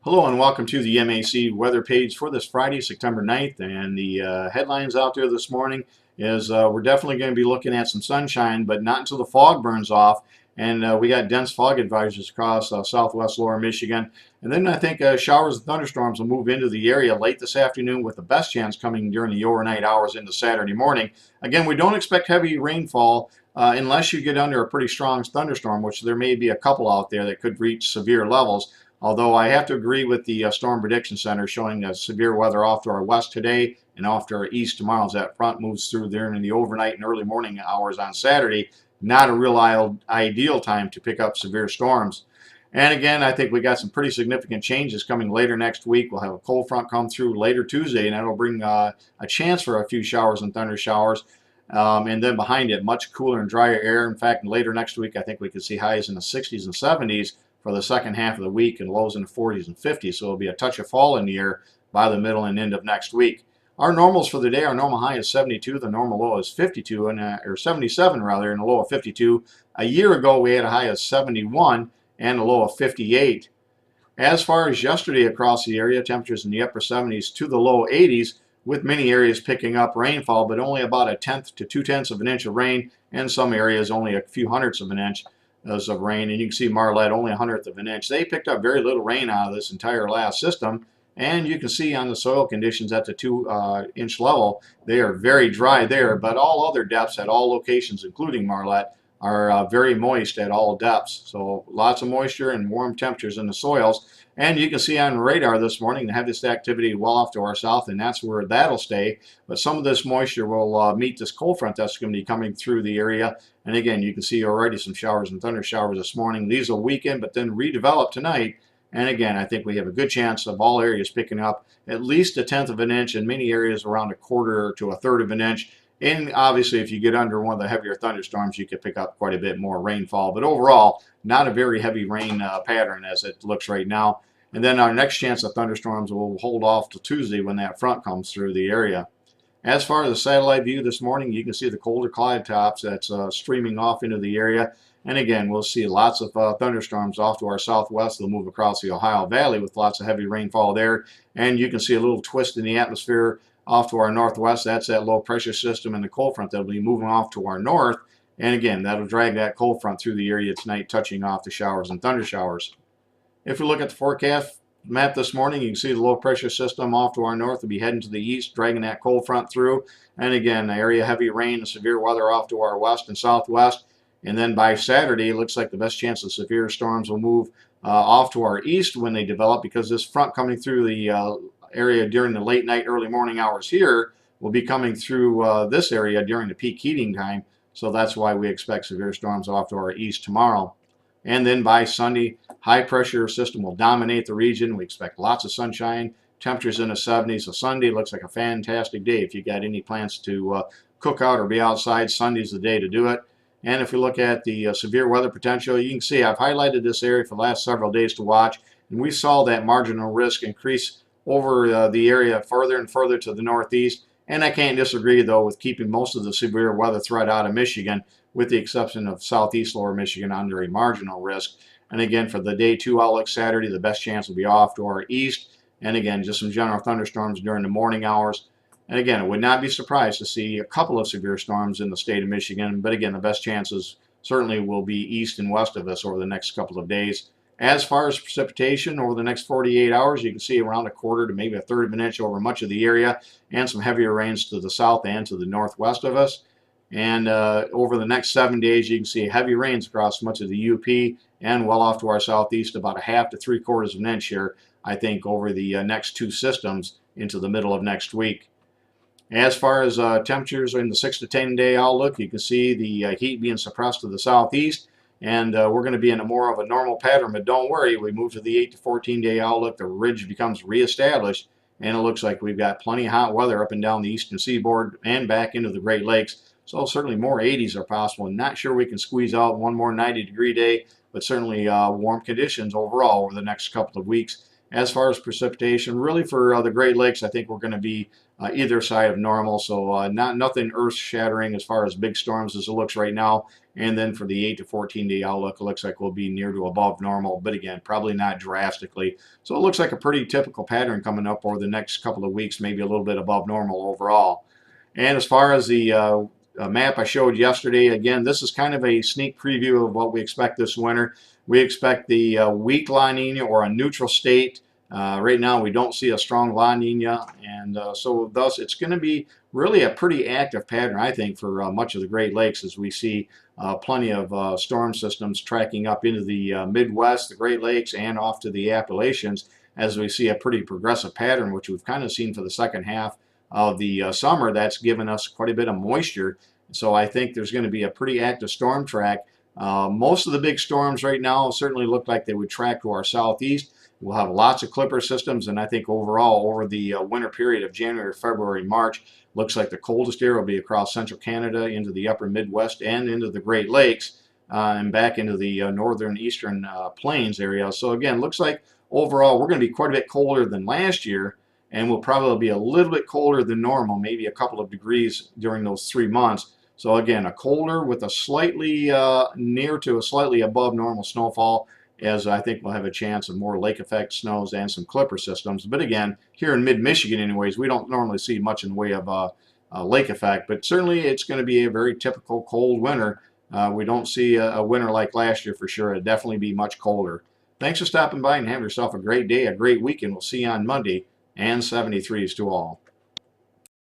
Hello and welcome to the MAC weather page for this Friday, September 9th. And the headlines out there this morning is we're definitely going to be looking at some sunshine, but not until the fog burns off. And we got dense fog advisories across southwest lower Michigan. And then I think showers and thunderstorms will move into the area late this afternoon, with the best chance coming during the overnight hours into Saturday morning. Again, we don't expect heavy rainfall unless you get under a pretty strong thunderstorm, which there may be a couple out there that could reach severe levels. Although I have to agree with the Storm Prediction Center showing severe weather off to our west today and off to our east tomorrow as that front moves through there in the overnight and early morning hours on Saturday. Not a real ideal time to pick up severe storms. And again, I think we got some pretty significant changes coming later next week. We'll have a cold front come through later Tuesday, and that'll bring a chance for a few showers and thunder showers. And then behind it, much cooler and drier air. In fact, later next week, I think we could see highs in the 60s and 70s for the second half of the week and lows in the 40s and 50s. So it'll be a touch of fall in the air by the middle and end of next week. Our normals for the day, our normal high is 72, the normal low is 52, or 77 rather, and a low of 52. A year ago, we had a high of 71 and a low of 58. As far as yesterday across the area, temperatures in the upper 70s to the low 80s, with many areas picking up rainfall, but only about a tenth to 2/10 of an inch of rain, and some areas only a few hundredths of an inch of rain. And you can see Marlette only a hundredth of an inch. They picked up very little rain out of this entire last system, and you can see on the soil conditions at the 2-inch level, they are very dry there, but all other depths at all locations, including Marlette, are very moist at all depths. So lots of moisture and warm temperatures in the soils. And you can see on radar this morning the heaviest activity well off to our south, and that's where that'll stay. But some of this moisture will meet this cold front that's going to be coming through the area. And again, you can see already some showers and thunder showers this morning. These will weaken, but then redevelop tonight. And again, I think we have a good chance of all areas picking up at least a tenth of an inch, in many areas around a quarter to a third of an inch. And obviously, if you get under one of the heavier thunderstorms, you could pick up quite a bit more rainfall. But overall, not a very heavy rain pattern as it looks right now. And then our next chance of thunderstorms will hold off till Tuesday when that front comes through the area. As far as the satellite view this morning, you can see the colder cloud tops that's streaming off into the area. And again, we'll see lots of thunderstorms off to our southwest. They'll move across the Ohio Valley with lots of heavy rainfall there. And you can see a little twist in the atmosphere off to our northwest. That's that low pressure system and the cold front that'll be moving off to our north. And again, that'll drag that cold front through the area tonight, touching off the showers and thunder showers. If we look at the forecast map this morning, you can see the low pressure system off to our north will be heading to the east, dragging that cold front through. And again, the area heavy rain and severe weather off to our west and southwest. And then by Saturday, it looks like the best chance of severe storms will move off to our east when they develop, because this front coming through the area during the late night, early morning hours here will be coming through this area during the peak heating time. So that's why we expect severe storms off to our east tomorrow. And then by Sunday, high pressure system will dominate the region. We expect lots of sunshine, temperatures in the 70s. So Sunday looks like a fantastic day. If you got any plans to cook out or be outside, Sunday's the day to do it. And if we look at the severe weather potential, you can see I've highlighted this area for the last several days to watch. And we saw that marginal risk increase over the area further and further to the northeast. And I can't disagree, though, with keeping most of the severe weather threat out of Michigan, with the exception of southeast lower Michigan under a marginal risk. And again, for the day 2 outlook Saturday, the best chance will be off to our east. And again, just some general thunderstorms during the morning hours. And again, I would not be surprised to see a couple of severe storms in the state of Michigan. But again, the best chances certainly will be east and west of us over the next couple of days. As far as precipitation over the next 48 hours, you can see around a quarter to maybe a third of an inch over much of the area, and some heavier rains to the south and to the northwest of us. And over the next 7 days, you can see heavy rains across much of the UP and well off to our southeast, about a half to 3/4 of an inch here, I think, over the next two systems into the middle of next week. As far as temperatures in the 6 to 10 day outlook, you can see the heat being suppressed to the southeast. And we're going to be in a more of a normal pattern, but don't worry, we move to the 8 to 14 day outlook, the ridge becomes reestablished, and it looks like we've got plenty of hot weather up and down the eastern seaboard and back into the Great Lakes. So certainly more 80s are possible. I'm not sure we can squeeze out one more 90-degree day, but certainly warm conditions overall over the next couple of weeks. As far as precipitation, really for the Great Lakes, I think we're going to be either side of normal, so nothing earth-shattering as far as big storms as it looks right now. And then for the 8 to 14 day outlook, it looks like we'll be near to above normal, but again, probably not drastically. So it looks like a pretty typical pattern coming up over the next couple of weeks, maybe a little bit above normal overall. And as far as the map I showed yesterday, again, this is kind of a sneak preview of what we expect this winter. We expect the weak La Nina or a neutral state. Right now, we don't see a strong La Nina, and so thus it's going to be really a pretty active pattern, I think, for much of the Great Lakes, as we see plenty of storm systems tracking up into the Midwest, the Great Lakes, and off to the Appalachians, as we see a pretty progressive pattern, which we've kind of seen for the second half of the summer. That's given us quite a bit of moisture. So I think there's going to be a pretty active storm track. Most of the big storms right now certainly look like they would track to our southeast. We'll have lots of clipper systems, and I think overall over the winter period of January, February, March, looks like the coldest air will be across central Canada into the upper Midwest and into the Great Lakes and back into the northern eastern plains area. So again, looks like overall we're going to be quite a bit colder than last year, and we'll probably be a little bit colder than normal, maybe a couple of degrees during those 3 months. So again, a colder with a slightly near to a slightly above normal snowfall, as I think we'll have a chance of more lake effect snows and some clipper systems. But again, here in mid-Michigan anyways, we don't normally see much in the way of a lake effect, but certainly it's going to be a very typical cold winter. We don't see a winter like last year for sure. It'll definitely be much colder. Thanks for stopping by and have yourself a great day, a great weekend. We'll see you on Monday, and 73s to all.